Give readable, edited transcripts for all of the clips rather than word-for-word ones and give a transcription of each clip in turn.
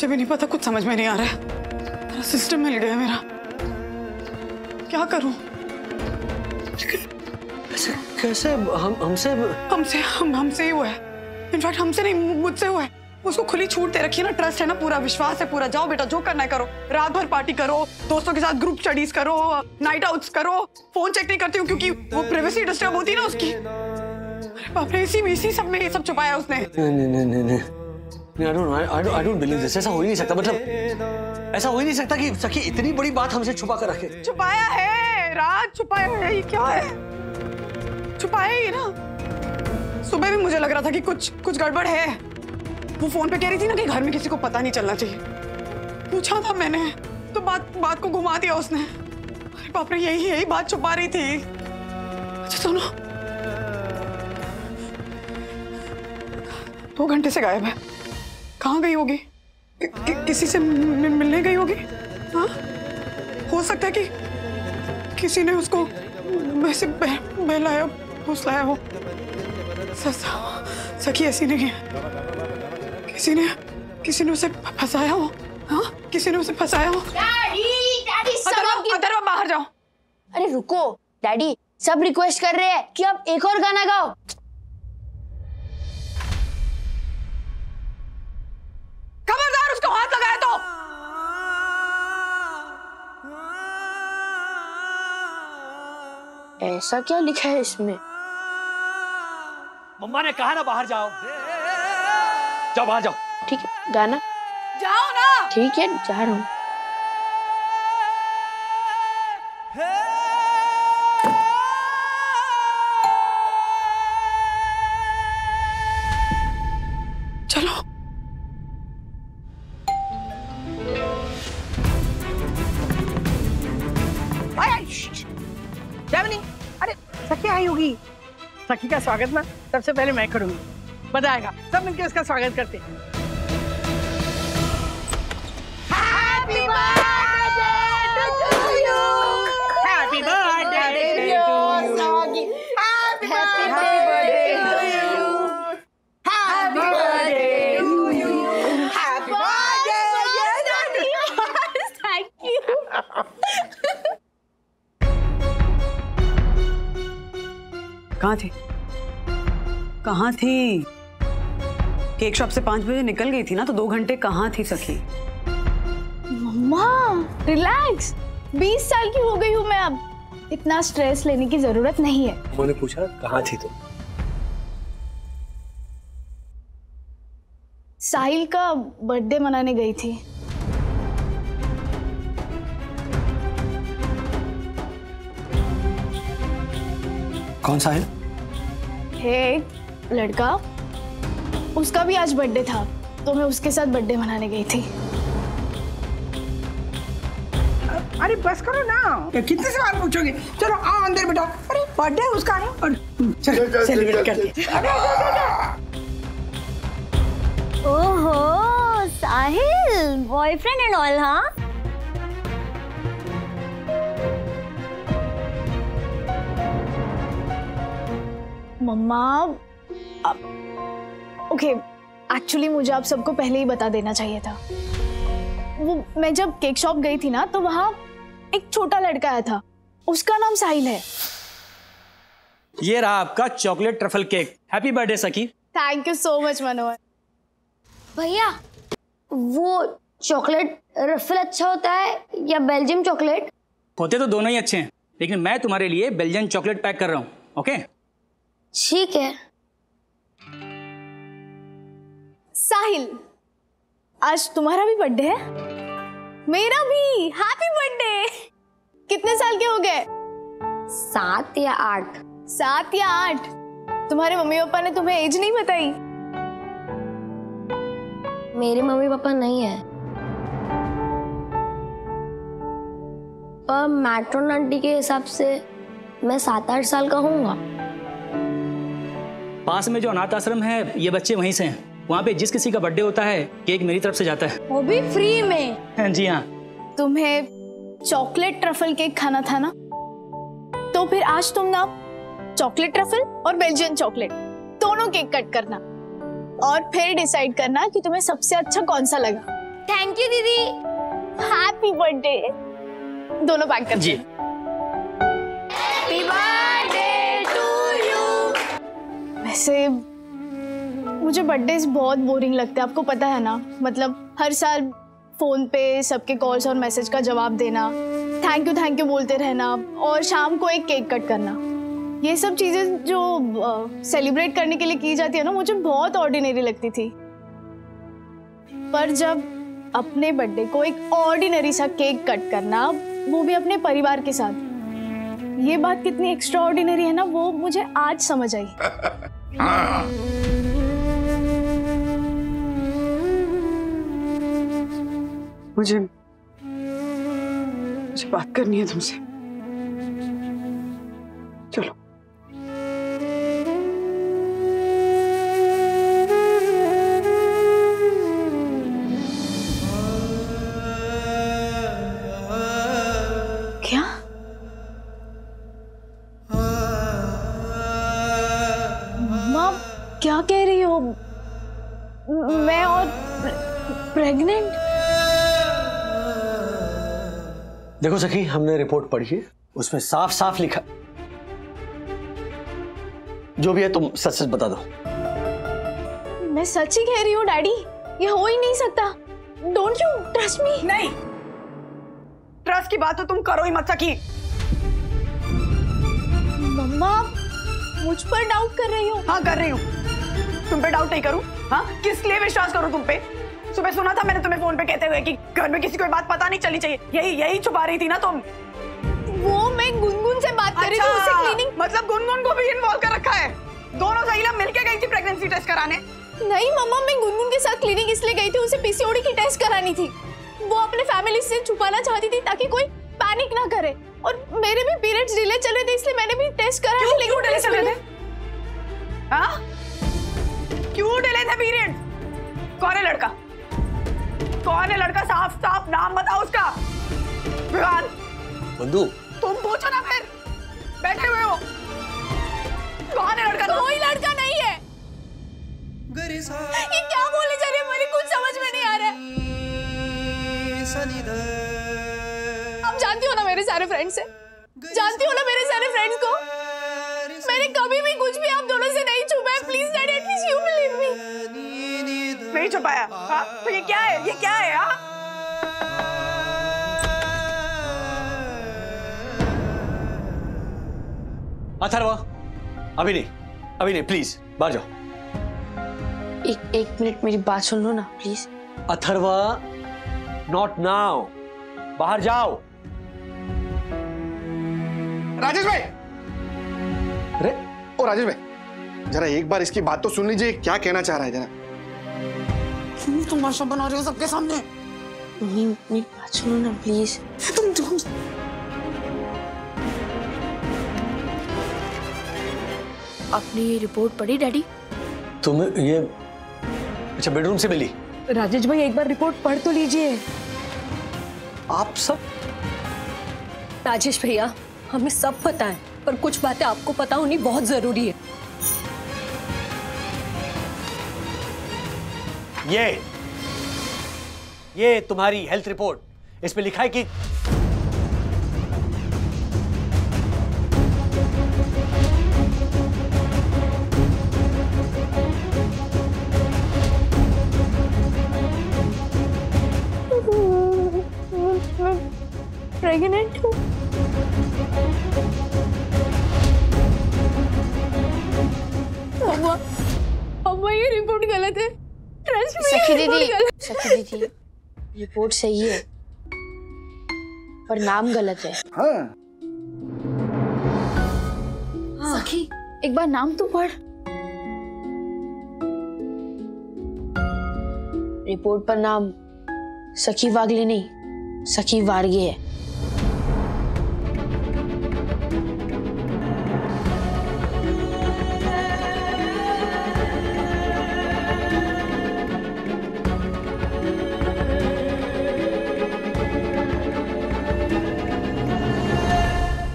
मुझे भी नहीं पता, कुछ समझ में नहीं आ रहा है। मेरा सिस्टम हिल गया मेरा, क्या करूं? कैसे हमसे ही हुआ है। इनफैक्ट हमसे नहीं, मुझसे हुआ है। उसको खुली छूट दे रखी है ना, ट्रस्ट है ना, पूरा विश्वास है, पूरा जाओ बेटा जो करना है करो, रात भर पार्टी करो, दोस्तों के साथ ग्रुप स्टडीज करो, नाइट आउट्स करो। फोन चेक नहीं करती हूँ क्योंकि वो प्राइवेसी डिस्टर्ब होती है ना उसकी। अरे बाप रे, इसी सब में ये सब छुपाया उसने। नहीं, I don't believe this। ऐसा हो ही नहीं सकता, मतलब ऐसा हो ही नहीं सकता कि सखी इतनी बड़ी बात हमसे छुपा कर रखे। छुपाया है राज, छुपाया है। ये क्या है? छुपाया ही ना। सुबह भी मुझे लग रहा था कि कुछ गड़बड़ है। वो फोन पे कह रही थी ना कि घर में किसी को पता नहीं चलना चाहिए। पूछा था मैंने तो बात को घुमा दिया उसने। अरे बाप रे, यही बात छुपा रही थी। अच्छा सुनो, 2 घंटे से गायब है। कहाँ गई होगी? किसी से मिलने गई होगी? हाँ, हो सकता है कि किसी ने उसको वैसे बहलाया फुसलाया हो। सखी ऐसी नहीं है। किसी ने उसे फंसाया हो। हाँ, किसी ने उसे फंसाया हो। डैडी अदरवा बाहर जाओ। अरे रुको डैडी, सब रिक्वेस्ट कर रहे हैं कि आप एक और गाना गाओ। खबरदार, उसको हाथ लगाया तो। ऐसा क्या लिखा है इसमें? मम्मा ने कहा ना बाहर जाओ। जाओ बाहर जाओ। ठीक है, गाना जाओ ना। ठीक है, जा रहा हूँ। चलो। अरे सखी आई होगी। सखी का स्वागत ना सबसे पहले मैं करूंगी। बताएगा सब मिलकर उसका स्वागत करते हैं। Happy birthday to you. Happy birthday to you. Happy birthday to you. Happy birthday to you. Happy birthday to you. Thank you. कहाँ थी? केक शॉप से 5 बजे निकल गई थी ना, तो 2 घंटे कहाँ थी सखी? मम्मा रिलैक्स, 20 साल की हो गई हूँ मैं अब, इतना स्ट्रेस लेने की जरूरत नहीं है। उन्होंने पूछा कहाँ थी तुम? साहिल का बर्थडे मनाने गई थी। कौन सा है? एक लड़का, उसका भी आज बर्थडे था, तो मैं उसके साथ बर्थडे मनाने गई थी। अरे बस करो ना, कितने सवाल पूछोगे? चलो आओ अंदर बेटा। अरे बर्थडे उसका है और चलो सेलिब्रेट करते हैं। ओहो साहिल, बॉयफ्रेंड एंड ऑल? हाँ मम्मा, ओके, एक्चुअली मुझे आप सबको पहले ही बता देना चाहिए था। वो मैं जब केक शॉप गई थी ना, तो वहाँ एक छोटा लड़का आया था, उसका नाम साहिल है। ये रहा आपका chocolate truffle cake. Happy birthday सखी। थैंक यू सो मच मनोहर। भैया, वो चॉकलेट रफल अच्छा होता है या बेल्जियम चॉकलेट? होते तो दोनों ही अच्छे हैं, लेकिन मैं तुम्हारे लिए बेल्जियन चॉकलेट पैक कर रहा हूँ। ओके ठीक है। साहिल, आज तुम्हारा भी बर्थडे है? मेरा भी। Happy birthday. कितने साल के हो गए? 7 या 8। 7 या 8? तुम्हारे मम्मी पापा ने तुम्हें एज नहीं बताई? मेरे मम्मी पापा नहीं है, पर मैट्रोन आंटी के हिसाब से मैं 7-8 साल का होऊंगा। पास में जो अनाथ आश्रम है, ये बच्चे वहीं से हैं। वहाँ पे जिस किसी का बर्थडे होता है, केक मेरी तरफ से जाता है। वो भी फ्री में? जी हाँ। तुम्हें चॉकलेट ट्रफल केक खाना था ना, तो फिर आज तुम ना चॉकलेट ट्रफल और बेल्जियन चॉकलेट दोनों केक कट करना और फिर डिसाइड करना कि तुम्हें सबसे अच्छा कौन सा लगा। थैंक यू दीदी। Happy birthday. दोनों पैक कर जी। Happy birthday to you. वैसे मुझे बर्थडेज बहुत बोरिंग लगते हैं, आपको पता है ना। मतलब हर साल फोन पे सबके कॉल्स और मैसेज का जवाब देना, थैंक यू बोलते रहना और शाम को एक केक कट करना, ये सब चीजें जो सेलिब्रेट करने के लिए की जाती है ना, मुझे बहुत ऑर्डिनरी लगती थी। पर जब अपने बर्थडे को एक ऑर्डिनरी सा केक कट करना, वो भी अपने परिवार के साथ, ये बात कितनी एक्स्ट्रा ऑर्डिनरी है ना, वो मुझे आज समझ आई। मुझे बात करनी है तुमसे। चलो। क्या? माँ क्या कह रही हो? मैं और प्रेग्नेंट? देखो सखी, हमने रिपोर्ट पढ़ी है, उसमें साफ साफ लिखा, जो भी है तुम सच सच बता दो। मैं सच ही कह रही हूँ डैडी, ये हो ही नहीं सकता। Don't you trust me? नहीं, ट्रस्ट की बात तो तुम करो ही मत सखी। मम्मा मुझ पर डाउट कर रही हो? हाँ कर रही हूँ। तुम पे डाउट नहीं करूँ? हाँ, किस लिए विश्वास करूँ तुम पे? सुबह सुना था मैंने तुम्हें फोन पे कहते हुए कि घर में किसी को बात पता नहीं चलनी चाहिए, यही छुपा रही थी ना तुम। वो मैं गुनगुन से बात कर रही थी, उसे क्लीनिंग। मतलब गुनगुन को भी इन्वॉल्व कर रखा है? दोनों सहेलियां मिलके गई थी प्रेगनेंसी टेस्ट कराने? नहीं मम्मा, मैं गुनगुन के साथ क्लिनिक इसलिए गई थी, उसे पीसीओडी की टेस्ट करानी थी। वो अपने फैमिली से छुपाना चाहती थी ताकि कोई पैनिक ना करे। और मेरे भी पीरियड्स डिले चल रहे थे, इसलिए मैंने भी टेस्ट करा। क्यों डिले चल रहे थे? हाँ, क्यों डिले थे पीरियड? कौन है लड़का? कौन है लड़का? साफ साफ नाम बताओ उसका। विवान बंधु, तुम पूछो ना, फिर बैठे हुए हो। कौन है लड़का? कोई लड़का नहीं है। ये क्या बोले जा रही है, मुझे कुछ समझ में नहीं आ रहा है। आप जानती हो ना मेरे सारे फ्रेंड्स से, जानती हो ना मेरे सारे फ्रेंड्स को। मैंने कभी भी कुछ भी आप दोनों से नहीं छुपाया। Please daddy, at least you believe me. नहीं छुपाया? हाँ, तो ये क्या है? ये क्या है? हाँ, अथर्वा, अभी नहीं, प्लीज बाहर जाओ। एक मिनट मेरी बात सुन लो ना प्लीज। अथर्वा, नॉट नाउ, बाहर जाओ। राजेश भाई, अरे ओ राजेश भाई, जरा एक बार इसकी बात तो सुन लीजिए, क्या कहना चाह रहा है जरा। क्यों तमाशा बना रहे हो सबके सामने? मेरी बात सुनो ना प्लीज। तुम आपने ये रिपोर्ट पढ़ी डैडी? तुम ये अच्छा बेडरूम से मिली? राजेश भाई एक बार रिपोर्ट पढ़ तो लीजिए। आप सब? राजेश भैया, हमें सब पता है, पर कुछ बातें आपको पता होनी बहुत जरूरी है। ये तुम्हारी हेल्थ रिपोर्ट, इसमें लिखा है कि प्रेग्नेंट हूँ। अम्मा ये रिपोर्ट गलत है। ट्रस्ट मी, सखी ये रिपोर्ट दीदी, गलत। सखी दीदी, रिपोर्ट सही है पर नाम गलत है। हाँ, सखी एक बार नाम तो पढ़। रिपोर्ट पर नाम सखी वागले नहीं, सखी वारगे है।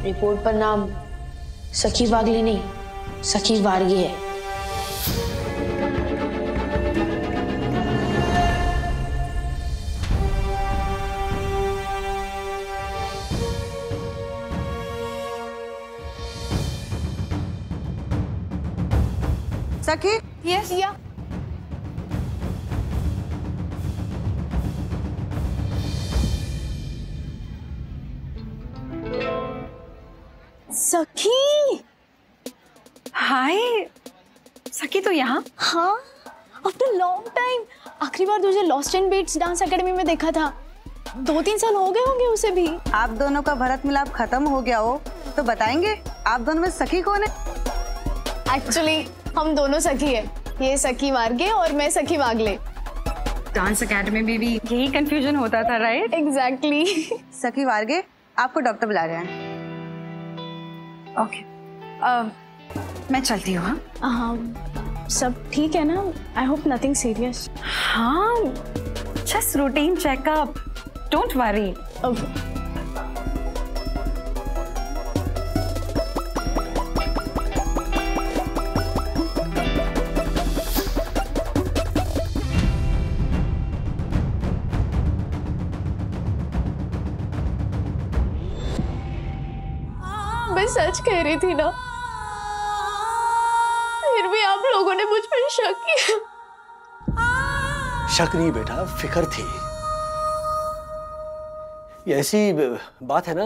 रिपोर्ट पर नाम सखी वागले नहीं, सखी वारगे है। सखी यस या सखी। हाय सखी, तो यहाँ? हाँ, आफ्टर लॉन्ग टाइम। आखिरी बार तुझे lost and beats dance academy में देखा था। 2-3 साल हो गए होंगे उसे भी। आप दोनों का भरत मिलाप खत्म हो गया हो तो बताएंगे आप दोनों में सखी कौन है? एक्चुअली हम दोनों सखी है, ये सखी वार्गे और मैं सखी वागले। डांस एकेडमी में भी यही कंफ्यूजन होता था, राइट? एग्जैक्टली। सखी वार्गे, आपको डॉक्टर बुला रहे हैं। ओके, मैं चलती हूँ। हाँ, सब ठीक है ना? I hope nothing serious. हाँ, just routine checkup, don't worry. Okay. मैं सच कह रही थी ना, फिर भी आप लोगों ने मुझ पर शक किया। शक नहीं बेटा, फिक्र थी। ये ऐसी बात है ना,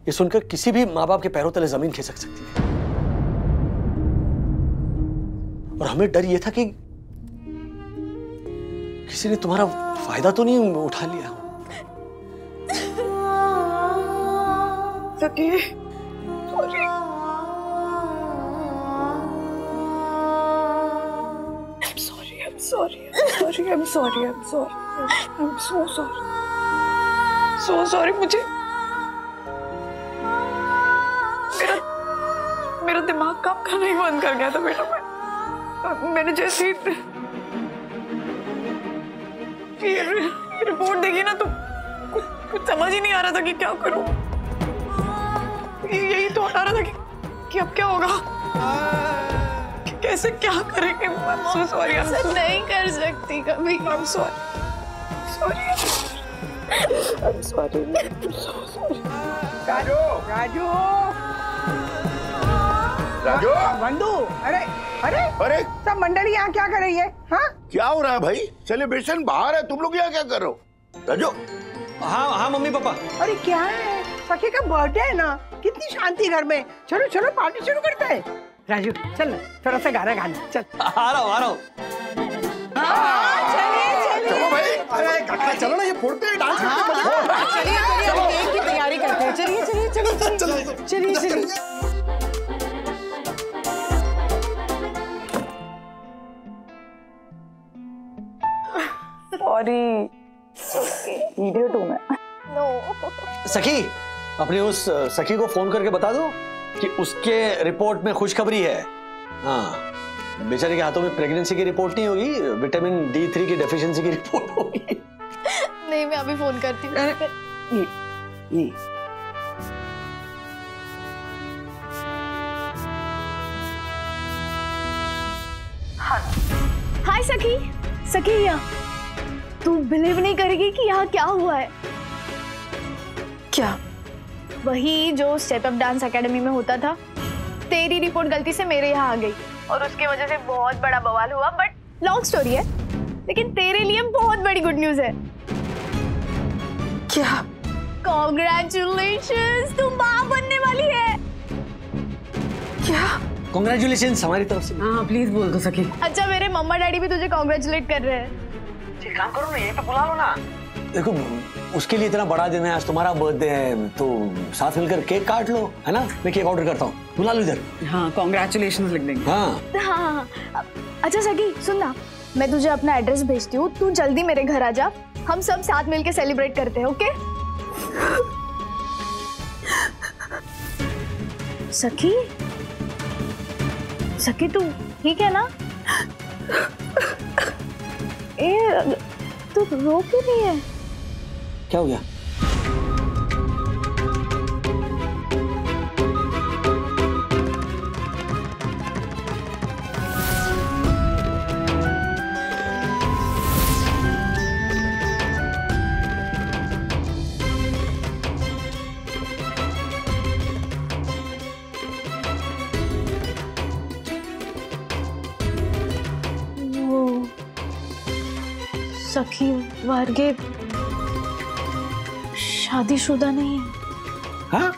ये सुनकर किसी भी माँ बाप के पैरों तले जमीन खिसक सकती है। और हमें डर ये था कि किसी ने तुम्हारा फायदा तो नहीं उठा लिया। सखी, I'm sorry. I'm so sorry. मुझे मेरा दिमाग काम करना ही बंद कर गया था बेटा। मैंने जैसे रिपोर्ट देखी ना तो कुछ समझ ही नहीं आ रहा था कि क्या करूं। यही तो आ रहा था कि अब क्या होगा, कैसे क्या करेंगे। I'm so sorry. नहीं कर सकती कभी। I'm sorry. राजू, बंधु, अरे सब मंडली यहाँ क्या कर रही है? हाँ, क्या हो रहा है भाई? सेलिब्रेशन बाहर है, तुम लोग यहाँ क्या कर रहे हो? राजू। हाँ मम्मी पापा। अरे क्या है, सखी का बर्थडे है ना, कितनी शांति घर में। चलो पार्टी शुरू करते हैं। राजू चल ना, थोड़ा सा गाना गाना। चल आ रहा हूँ। चलो भाई, अरे चलो ना, ये फोड़ते हैं, डांस करते हैं। चलिए केक की तैयारी करते हैं। चलिए। सॉरी, इडियट हूँ मैं। सखी, अपनी उस सखी को फोन करके बता दो कि उसके रिपोर्ट में खुशखबरी है। हाँ, बेचारे के हाथों में प्रेगनेंसी की रिपोर्ट नहीं होगी, विटामिन D3 की डेफिशिएंसी की रिपोर्ट होगी। नहीं, मैं अभी फोन करती हूँ। हाय सखी। यहाँ तू बिलीव नहीं करेगी कि यहाँ क्या हुआ है। क्या? वही जो स्टेप अप डांस एकेडमी में होता था, तेरी रिपोर्ट गलती से मेरे यहाँ आ गई और उसकी वजह से बहुत बड़ा बवाल हुआ। बट लॉन्ग स्टोरी है, लेकिन तेरे लिए बहुत बड़ी गुड न्यूज है। क्या? कॉन्ग्रेचुलेशंस, तू माँ बनने वाली है। क्या? कॉन्ग्रेचुलेशंस हमारी तरफ से। हाँ प्लीज बोल दो सखी। अच्छा, मेरे मम्मा डैडी भी तुझे कॉन्ग्रेचुलेट कर रहे हैं। काम करो ना, यहीं पे बुला लो ना। देखो, उसके लिए इतना बड़ा दिन है, आज तुम्हारा बर्थडे है, तो साथ मिलकर केक काट लो, है ना? मैं केक ऑर्डर करता हूँ, बुला लो इधर। हाँ, कॉन्ग्रेचुलेशंस लिख देंगे। हाँ। अच्छा सखी, सुन ना, मैं तुझे अपना एड्रेस भेजती हूँ, तू जल्दी मेरे घर आ जा, हम सब साथ मिलके सेलिब्रेट करते हैं, ओके? सखी तू ठीक है ना? तू रो क्यों नहीं है? क्या हो गया? सखी वर्गे शादीशुदा नहीं है। हाँ?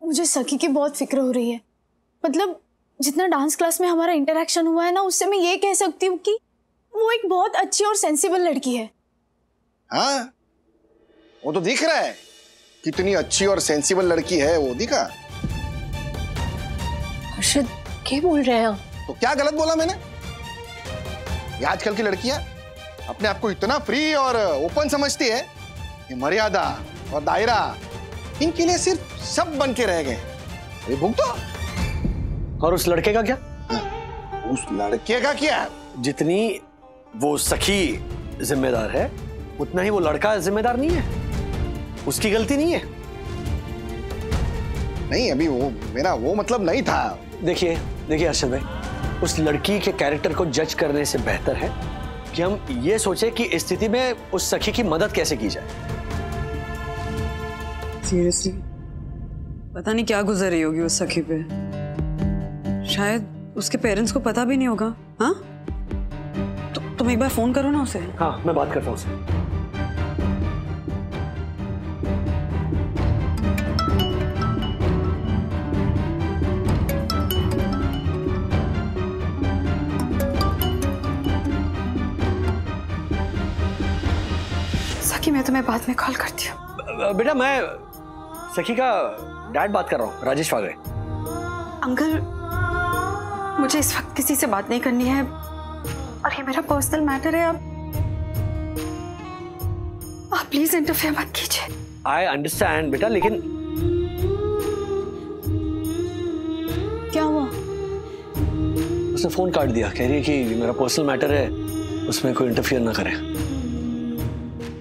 मुझे सखी की बहुत फिक्र हो रही है। मतलब जितना डांस क्लास में हमारा इंटरेक्शन हुआ है ना, उससे मैं ये कह सकती हूँ कि वो एक बहुत अच्छी और सेंसिबल लड़की है। हाँ, वो तो दिख रहा है कितनी अच्छी और सेंसिबल लड़की है, वो दिखा। हर्षद क्या बोल रहे हैं आप? तो क्या गलत बोला मैंने? ये आजकल की लड़कियां अपने आप को इतना फ्री और ओपन समझती है कि मर्यादा और दायरा इनके लिए सिर्फ सब बन के रह गए। भुगतो। और उस लड़के का क्या? उस लड़के का क्या? जितनी वो सखी जिम्मेदार है उतना ही वो लड़का जिम्मेदार नहीं है। उसकी गलती नहीं है। नहीं, अभी वो मेरा वो मतलब नहीं था। देखिए अर्शद भाई, उस लड़की के कैरेक्टर को जज करने से बेहतर है कि हम ये सोचे कि इस स्थिति में उस सखी की मदद कैसे की जाए। सीरियसली पता नहीं क्या गुजर रही होगी उस सखी पे। शायद उसके पेरेंट्स को पता भी नहीं होगा। हाँ, तो तुम एक बार फोन करो ना उसे। हाँ, मैं बात करता हूँ उससे। सखी, मैं तुम्हें बाद में कॉल करती हूँ। बेटा, मैं सखी का डैड बात कर रहा हूँ, राजेश वागरे। अंकल, मुझे इस वक्त किसी से बात नहीं करनी है और ये मेरा पर्सनल मैटर है। आप प्लीज इंटरफेयर मत कीजिए। आई अंडरस्टैंड बेटा, लेकिन क्या हुआ? उसने फोन काट दिया, कह रही है कि मेरा पर्सनल मैटर है, उसमें कोई इंटरफेयर ना करे।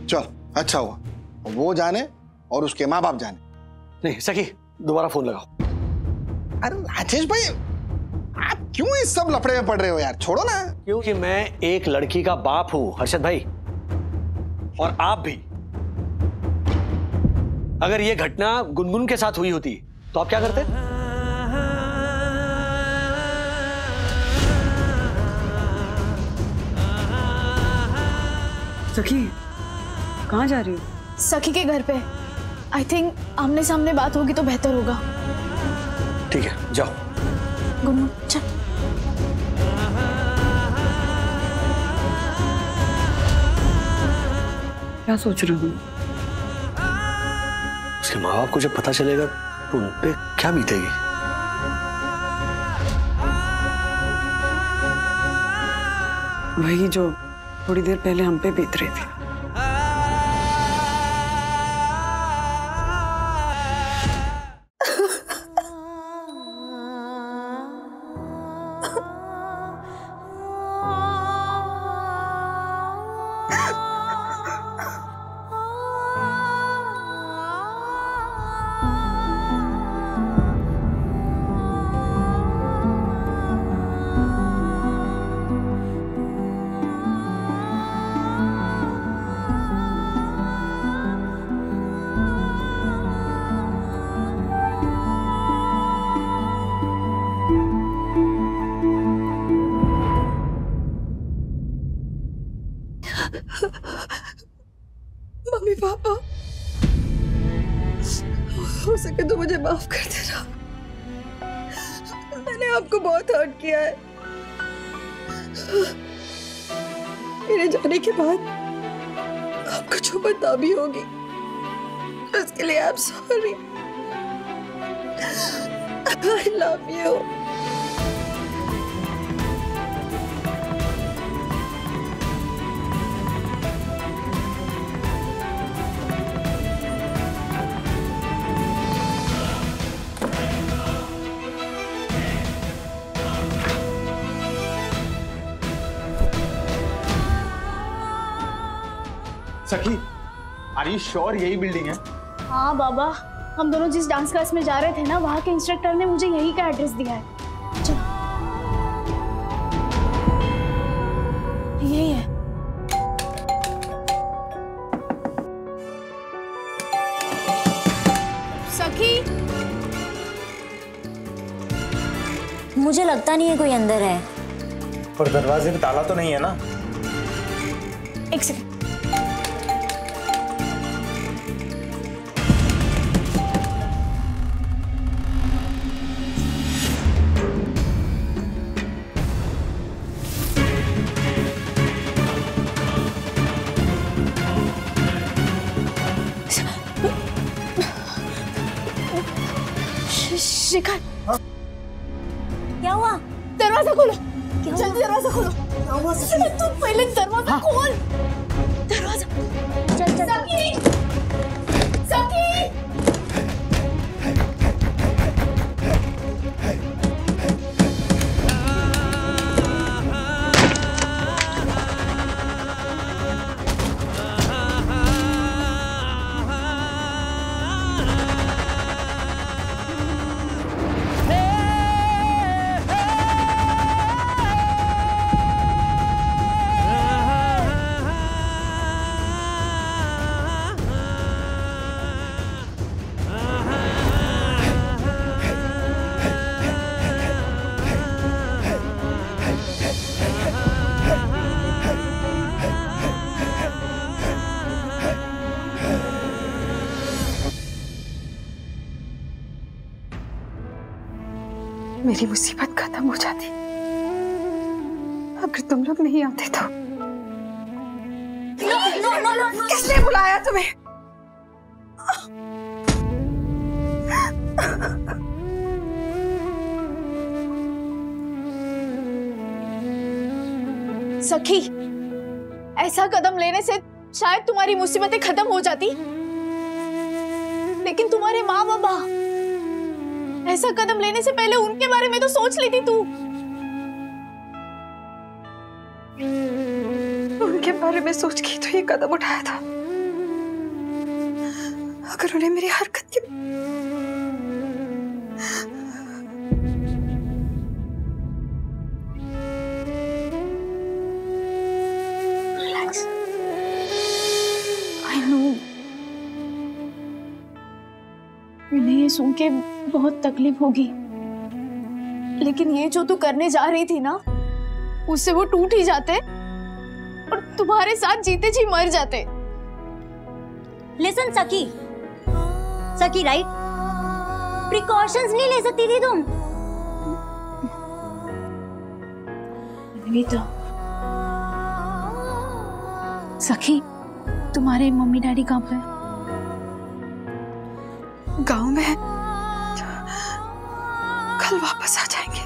चल, अच्छा हुआ, वो जाने और उसके माँ बाप जाने। नहीं सखी, दोबारा फोन लगाओ। अरे राजेश भाई, आप क्यों इस सब लफड़े में पड़ रहे हो यार? छोड़ो ना। क्योंकि मैं एक लड़की का बाप हूं हर्षद भाई, और आप भी। अगर ये घटना गुनगुन के साथ हुई होती तो आप क्या करते? सखी, कहाँ जा रही हो? सखी के घर पे। आई थिंक आमने सामने बात होगी तो बेहतर होगा। ठीक है, जाओ। गुनगुन चल। क्या सोच रही हूँ? उसके माँ बाप को जब पता चलेगा तो उन पे क्या बीतेगी? वही जो थोड़ी देर पहले हम पे बीत रही थी। मम्मी पापा, हो सके तो मुझे माफ कर देना। मैंने आपको बहुत हर्ट किया है। मेरे जाने के बाद आपको जो बदनामी होगी उसके लिए I am sorry. I love you. सखी, आर यू श्योर यही बिल्डिंग है? हाँ बाबा, हम दोनों जिस डांस क्लास में जा रहे थे ना, वहाँ के इंस्ट्रक्टर ने मुझे यही का एड्रेस दिया है। चलो। यही है। सखी, मुझे लगता नहीं है कोई अंदर है। पर दरवाजे पे ताला तो नहीं है ना? एक सेकंड। शिखर, क्या हुआ? दरवाजा खोलो। क्या हुआ? जल्दी दरवाजा खोलो। तू पहले दरवाजा खोल। दरवाजा। चल चल। सखी, सखी। मेरी मुसीबत खत्म हो जाती अगर तुम लोग नहीं आते तो। किसने बुलाया तुम्हें? सखी, ऐसा कदम लेने से शायद तुम्हारी मुसीबतें खत्म हो जाती, लेकिन तुम्हारे माँ बाबा, ऐसा कदम लेने से पहले उनके बारे में तो सोच लेती तू। उनके बारे में सोच के तो ये कदम उठाया था। अगर उन्हें मेरी हरकत की रिलैक्स। आई नो, इन्हें ये सुन के बहुत तकलीफ होगी, लेकिन ये जो तू करने जा रही थी ना, उससे वो टूट ही जाते और तुम्हारे साथ जीते जी मर जाते। लिसन सखी, सखी राइट? प्रिकॉशंस नहीं ले सकती थी तुम? नहीं तो सखी, तुम्हारे मम्मी डैडी कहाँ पे? गांव में। कल वापस आ जाएंगे।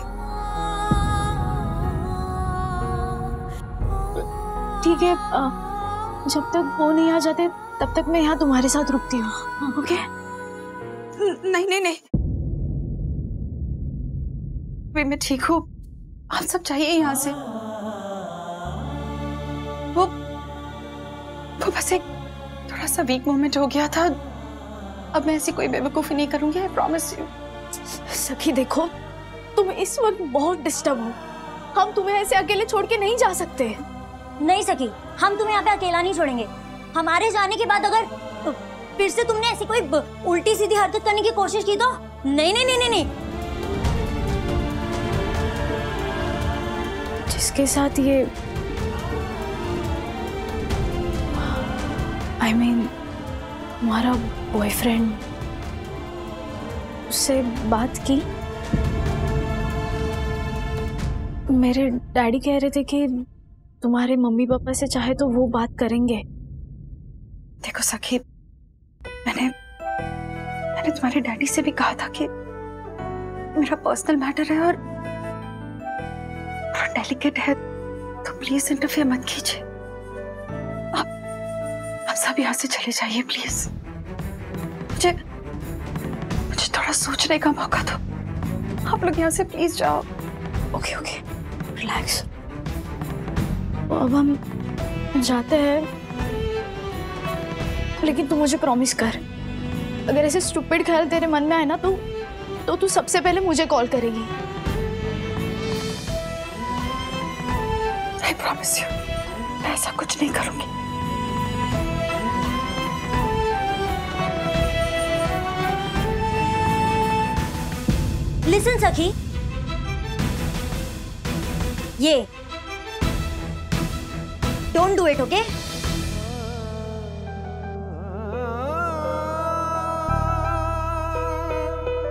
ठीक है, जब तक वो नहीं आ जाते तब तक मैं यहाँ तुम्हारे साथ रुकती हूँ। ओके? नहीं नहीं नहीं, मैं ठीक हूँ। आप सब चाहिए यहाँ से। वो बस एक थोड़ा सा वीक मोमेंट हो गया था। अब मैं ऐसी कोई बेवकूफी नहीं करूंगी, आई प्रॉमिस यू। सखी देखो, तुम इस वक्त बहुत डिस्टर्ब हो। हम तुम्हें ऐसे अकेले छोड़ के नहीं जा सकते। नहीं सखी, हम तुम्हें यहाँ पे अकेला नहीं छोड़ेंगे। हमारे जाने के बाद अगर फिर से तुमने ऐसी कोई उल्टी सीधी हरकत करने की कोशिश की तो नहीं नहीं नहीं नहीं नहीं। जिसके साथ ये I mean, तुम्हारा बॉयफ्रेंड, उससे बात की? मेरे डैडी कह रहे थे कि तुम्हारे मम्मी पापा से चाहे तो वो बात करेंगे। देखो सखी, मैंने तुम्हारे डैडी से भी कहा था कि मेरा पर्सनल मैटर है और डेलिकेट है, तो प्लीज इंटरफेयर मत कीजिए। आप सब यहाँ से चले जाइए प्लीज। मुझे थोड़ा सोचने का मौका दो। आप लोग यहाँ से प्लीज जाओ। Okay okay, relax. अब हम जाते हैं, लेकिन तू मुझे प्रॉमिस कर, अगर ऐसे स्टूपिड ख्याल तेरे मन में आए ना तो तू सबसे पहले मुझे कॉल करेगी। I promise you. मैं ऐसा कुछ नहीं करूंगी। लिसन सखी, ये don't do it, okay?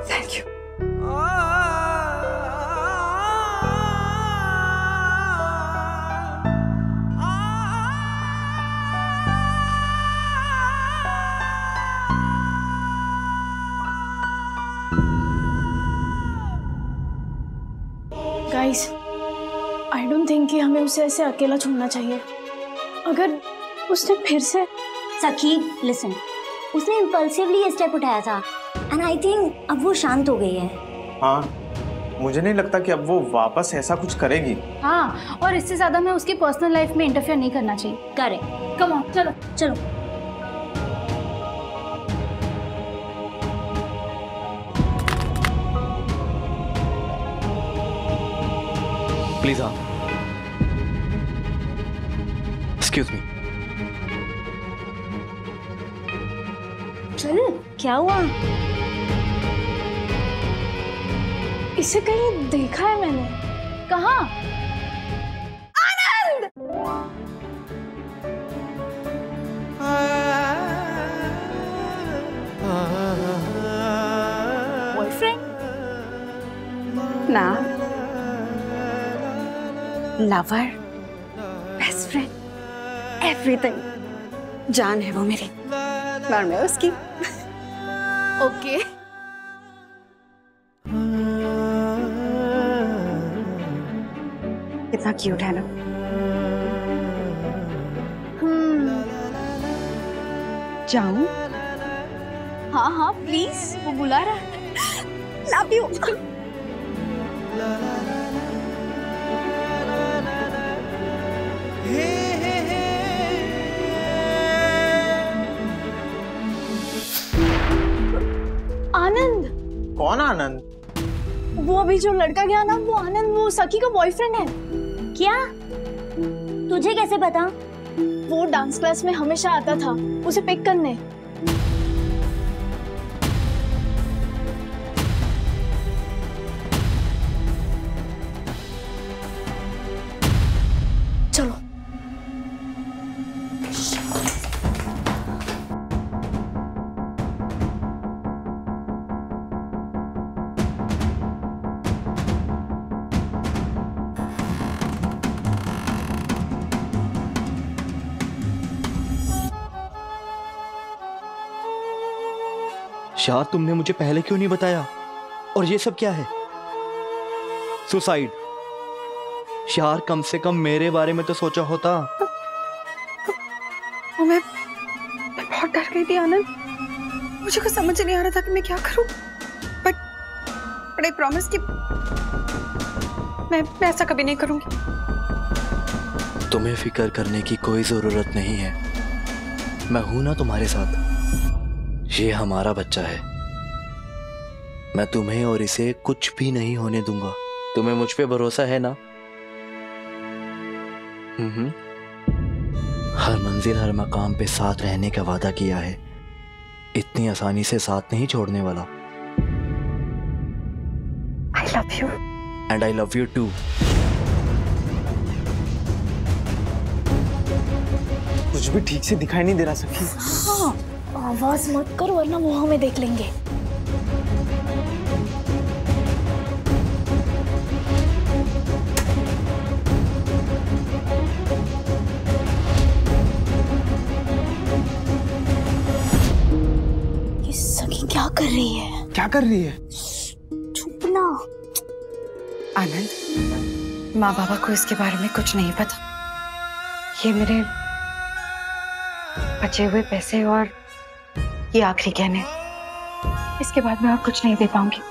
Thank you. Guys, I don't think कि हमें उसे ऐसे अकेला छोड़ना चाहिए। अगर उसने फिर से सखी लिसन, उसने इम्पल्सिवली ये स्टेप उठाया था एंड आई थिंक अब वो शांत हो गई है। हाँ, मुझे नहीं लगता कि अब वो वापस ऐसा कुछ करेगी। हाँ, और इससे ज्यादा मैं उसकी पर्सनल लाइफ में इंटरफेयर नहीं करना चाहिए। करेक्ट। कम ऑन, चलो चलो। प्लीज हाँ, एक्सक्यूज मी। चल, क्या हुआ? इसे कहीं देखा है मैंने। कहाँ? आनंद! बॉयफ्रेंड? ना, लवर, बेस्ट फ्रेंड, एवरीथिंग। जान है वो मेरी और मैं उसकी। ओके। कितना क्यूट है ना। जाऊं? हाँ हाँ प्लीज, वो बुला रहा है। Love you. आनंद। कौन आनंद? वो अभी जो लड़का गया ना, वो आनंद, वो सखी का बॉयफ्रेंड है। क्या? तुझे कैसे पता? वो डांस क्लास में हमेशा आता था उसे पिक करने। चलो। शाह, तुमने मुझे पहले क्यों नहीं बताया? और ये सब क्या है? सुसाइड? शाह, कम से कम मेरे बारे में तो सोचा होता। मैं बहुत डर गई थी आनंद। मुझे कुछ समझ नहीं आ रहा था कि मैं क्या करूं। बट आई प्रॉमिस कि मैं ऐसा कभी नहीं करूंगी। तुम्हें फिक्र करने की कोई जरूरत नहीं है। मैं हूं ना तुम्हारे साथ। ये हमारा बच्चा है। मैं तुम्हें और इसे कुछ भी नहीं होने दूंगा। तुम्हें मुझ पे भरोसा है ना? हर मंजिल हर मकाम पे साथ रहने का वादा किया है। इतनी आसानी से साथ नहीं छोड़ने वाला। I love you. And I love you too. कुछ भी ठीक से दिखाई नहीं दे रहा सखी। हाँ, आवाज मत कर वरना वो हमें देख लेंगे। ये सखी क्या कर रही है? क्या कर रही है? चुप ना। आनंद, माँ बाबा को इसके बारे में कुछ नहीं पता। ये मेरे बचे हुए पैसे और ये आखिरी गहने, इसके बाद मैं और कुछ नहीं दे पाऊंगी।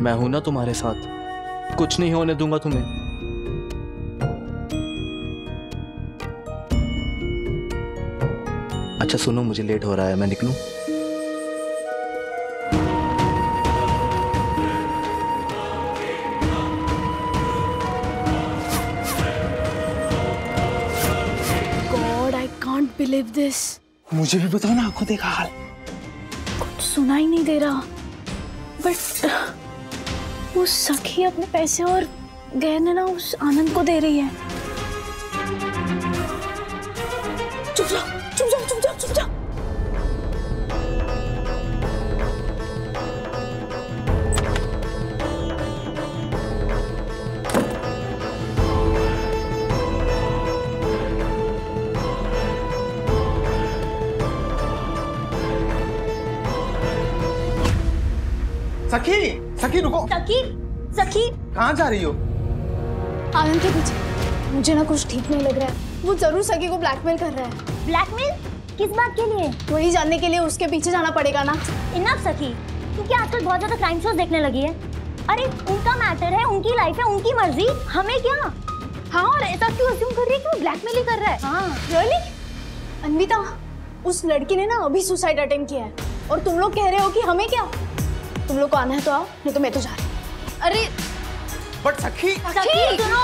मैं हूं ना तुम्हारे साथ। कुछ नहीं होने दूंगा तुम्हें। अच्छा सुनो, मुझे लेट हो रहा है, मैं निकलूं? Believe this. मुझे भी बताओ ना, आंखों देखा हाल। कुछ सुना ही नहीं दे रहा, बट वो सखी अपने पैसे और गहने ना उस आनंद को दे रही है। चुप जाओ, चुप जाओ, चुप जाओ, चुप जाओ। सखी, सखी रुको। सखी, सखी कहाँ जा रही हो? आनंद के पीछे। मुझे ना कुछ ठीक नहीं लग रहा है। वो जरूर सखी को ब्लैकमेल कर रहा है। ब्लैकमेल? किस बात के लिए? वही जानने के लिए उसके पीछे जाना पड़ेगा ना। इनफ सखी, तू क्या आजकल बहुत ज्यादा क्राइम शोज देखने लगी है? अरे उनका मैटर है, उनकी लाइफ है, उनकी मर्जी, हमें क्या? हाँ, और ऐसा क्यों अज्यूम कर रही है कि वो ब्लैकमेल ही कर रहा है? हाँ। रियली? अन्विता, उस लड़की ने ना अभी सुसाइड अटेम्प्ट किया है और तुम लोग कह रहे हो कि हमें क्या? तुम लोग को आना है तो आओ, नहीं तो मैं तो जा रही हूँ। अरे बट सखी, सखी सुनो।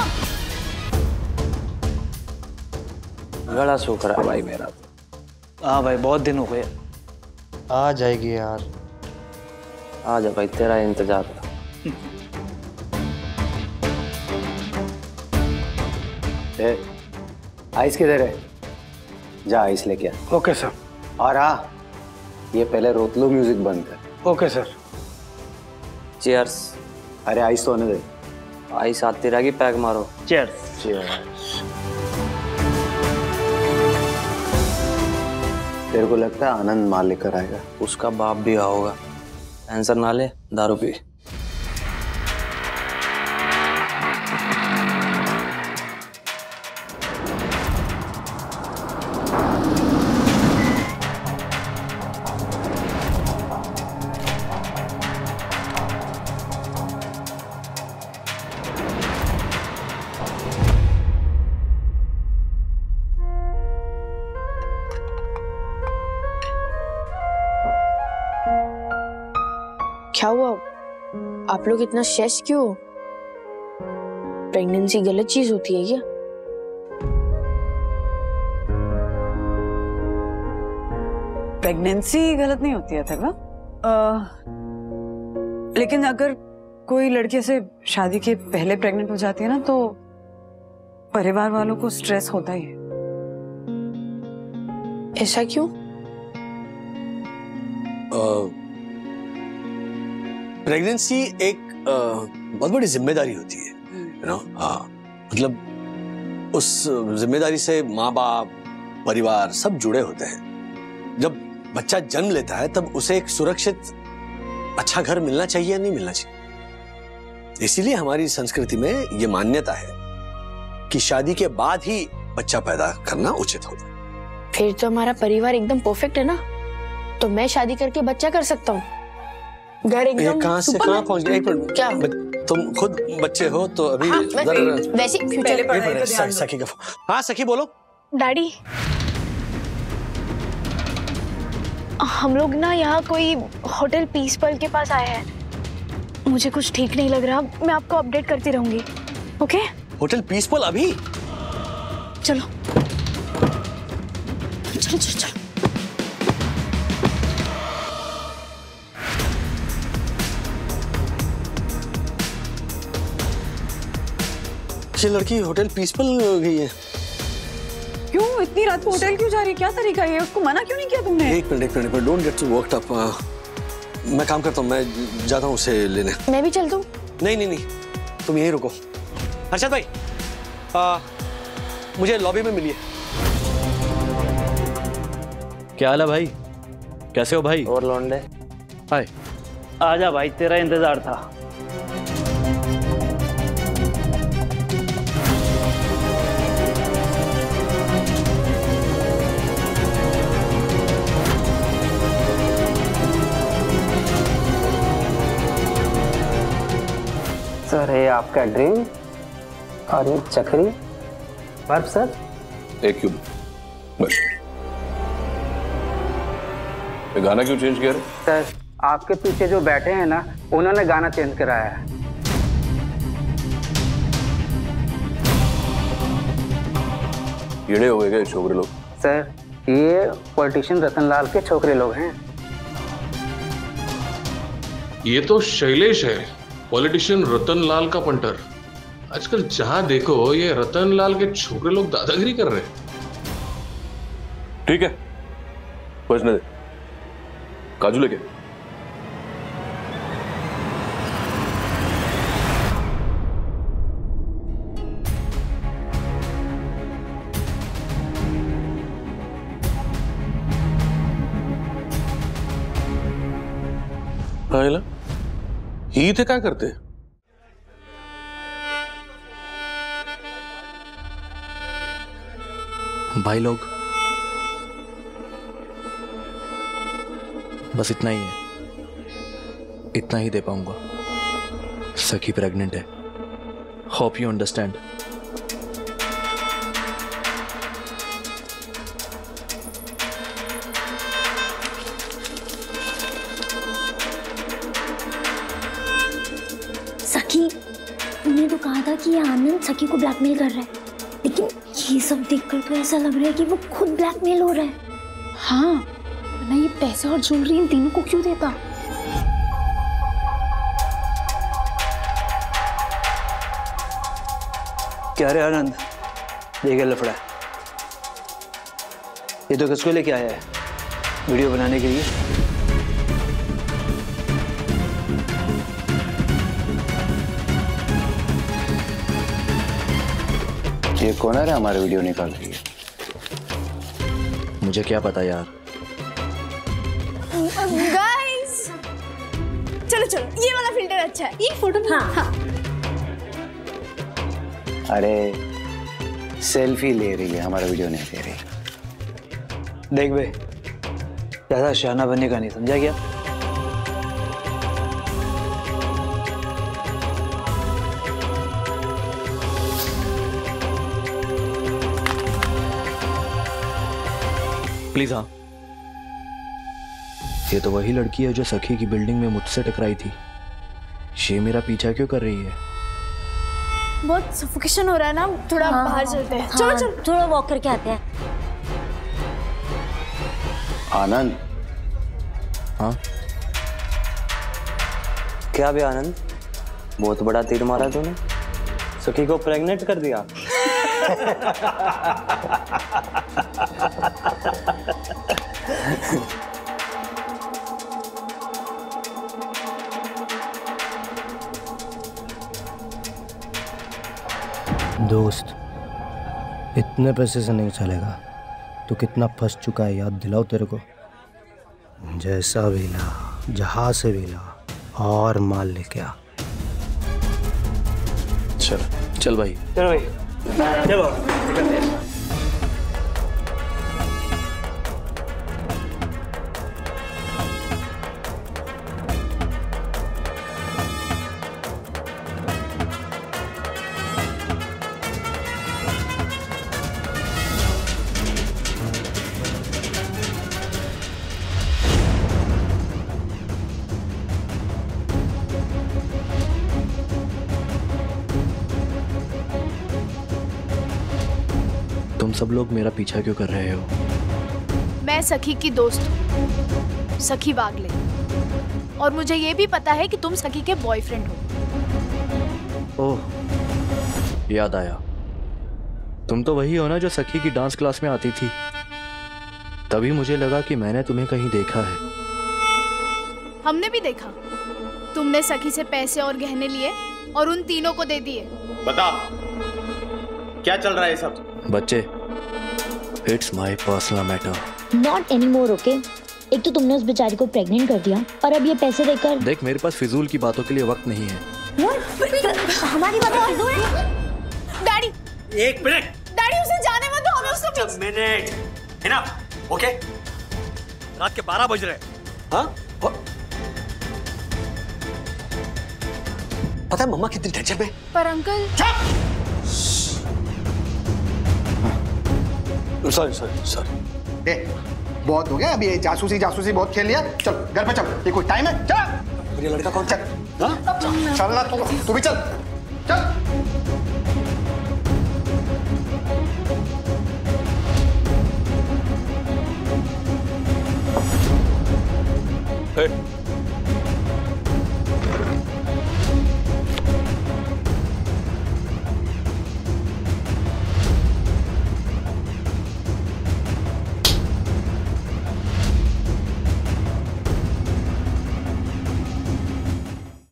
गला सूख रहा है भाई मेरा। हाँ भाई, बहुत दिन हो गए। आ जाएगी यार। आ जा भाई, तेरा इंतजार था। आइस किधर है? जा आइस लेके आ। Okay sir. और हाँ, ये पहले रोतलो म्यूजिक बंद कर। Okay sir. चीयर्स। अरे आइस तो आने दे। आइस आती रहेगी, पैक मारो। चीयर्स। चीयर्स। तेरे को लगता है आनंद माल लेकर आएगा? उसका बाप भी आओगा। टेंशन ना ले, दारू पी। क्या हुआ? आप लोग इतना स्ट्रेस क्यों? प्रेगनेंसी गलत चीज होती है क्या? प्रेगनेंसी गलत नहीं होती है तब, लेकिन अगर कोई लड़के से शादी के पहले प्रेग्नेंट हो जाती है ना, तो परिवार वालों को स्ट्रेस होता ही है। ऐसा क्यों? प्रेगनेंसी एक बहुत बड़ी जिम्मेदारी होती है, यू नो। हाँ, मतलब उस जिम्मेदारी से माँ बाप, परिवार सब जुड़े होते हैं। जब बच्चा जन्म लेता है तब उसे एक सुरक्षित अच्छा घर मिलना चाहिए या नहीं मिलना चाहिए। इसीलिए हमारी संस्कृति में ये मान्यता है कि शादी के बाद ही बच्चा पैदा करना उचित होता है। फिर तो हमारा परिवार एकदम परफेक्ट है ना, तो मैं शादी करके बच्चा कर सकता हूँ। घर एकदम कहाँ से कहाँ पहुँच गए? क्या तुम खुद बच्चे हो तो अभी हाँ, वैसे फ्यूचर। सखी का। हाँ सखी बोलो। डैडी, हम लोग ना यहाँ कोई होटल पीसपर्ल के पास आए हैं। मुझे कुछ ठीक नहीं लग रहा, मैं आपको अपडेट करती रहूंगी। ओके? होटल पीसपर्ल अभी? चलो चलो चलो चलो। ये लड़की होटल पीसपर्ल गई है। क्यों इतनी रात को होटल क्यों जा रही है? क्या तरीका है? उसको मना क्यों नहीं किया तुमने? एक minute, don't get too worked up. मैं काम करता हूँ, मैं जाता हूँ उसे लेने। मैं भी चल दूँ? नहीं, तुम यहीं रुको। अर्शद भाई, मुझे लॉबी में मिलिए। क्या हाल है भाई? कैसे हो भाई? और लौंडे? हाय। आजा भाई, तेरा इंतजार था। सर ये आपका ड्रिंक और ये चक्री बर्फ सर। एक क्यूब बस। ये गाना क्यों चेंज किया? सर आपके पीछे जो बैठे हैं ना, उन्होंने गाना चेंज कराया है। कीड़े हो गए क्या छोकरे लोग? सर ये पॉलिटिशियन रतनलाल के छोकरे लोग हैं। ये तो शैलेश है, पॉलिटिशियन रतनलाल का पंटर। आजकल जहां देखो ये रतनलाल के छोकरे लोग दादागिरी कर रहे हैं। ठीक है, बचने दे। काजू लेके। ही थे क्या करते? भाई लोग, बस इतना ही है, इतना ही दे पाऊंगा। सखी प्रेग्नेंट है। Hope you understand. सखी, तूने तो कहा था कि ये आनंद सखी को ब्लैकमेल कर रहा है, लेकिन ये सब देखकर तो ऐसा लग रहा है कि वो खुद ब्लैकमेल हो रहा है। हाँ, वरना ये पैसे और ज्वेलरी इन तीनों को क्यों देता? क्या रे आनंद, देखे लफड़ा। ये तो किसको लेके आया है? वीडियो बनाने के लिए? ये कौन है हमारे वीडियो निकाल रही है? मुझे क्या पता यार। गाइस, चलो चलो, ये वाला फिल्टर अच्छा है। ये फोटो नहीं? हाँ। अरे सेल्फी ले रही है, हमारा वीडियो नहीं ले रही। देख बे, ज्यादा शहाना बनने का नहीं, समझा क्या? प्लीज हाँ। ये तो वही लड़की है जो सखी की बिल्डिंग में मुझसे टकराई थी। ये मेरा पीछा क्यों कर रही है? बहुत सफोकेशन हो रहा है ना, थोड़ा बाहर चलते हैं। चलो चलो, थोड़ा वॉक करके आते हैं। आनंद। हाँ क्या बे आनंद, बहुत बड़ा तीर मारा तूने। सखी को प्रेग्नेंट कर दिया। दोस्त, इतने पैसे से नहीं चलेगा। तू कितना फंस चुका है याद दिलाओ तेरे को। जैसा भी ला, जहां से भी ला, और माल लेके आ। चल चल भाई, चलो भाई, चलो। तुम सब लोग मेरा पीछा क्यों कर रहे हो? मैं सखी की दोस्त हूँ, सखी बागले, और मुझे ये भी पता है कि तुम सखी के बॉयफ्रेंड हो। ओह, याद आया। तुम तो वही हो ना जो सखी की डांस क्लास में आती थी। तभी मुझे लगा कि मैंने तुम्हें कहीं देखा है। हमने भी देखा, तुमने सखी से पैसे और गहने लिए और उन तीनों को दे दिए। बता, क्या चल रहा है सब? बच्चे, it's my personal matter. Not anymore, okay? एक तो तुमने उस बेचारी को प्रेग्नेंट कर दिया, और अब ये पैसे देकर। देख, मेरे पास फिजूल की बातों के लिए वक्त नहीं है। हमारी बातें फिजूल है? डैडी, एक मिनट। डैडी, उसे जाने मत दो, हमें उसको मिनट। Enough, okay? रात के 12 बज रहे। हाँ? पता है मम्मा कितनी टेंशन में? पर अंकल। Sorry sorry sorry. बहुत हो गया अभी, ये जासूसी जासूसी बहुत खेल लिया। चल घर पे चल, ये कोई टाइम है? चल। ये लड़का कौन? चल। हाँ? चल ना, तू भी चल। चल।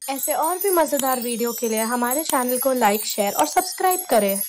ऐसे और भी मजेदार वीडियो के लिए हमारे चैनल को लाइक, शेयर और सब्सक्राइब करें।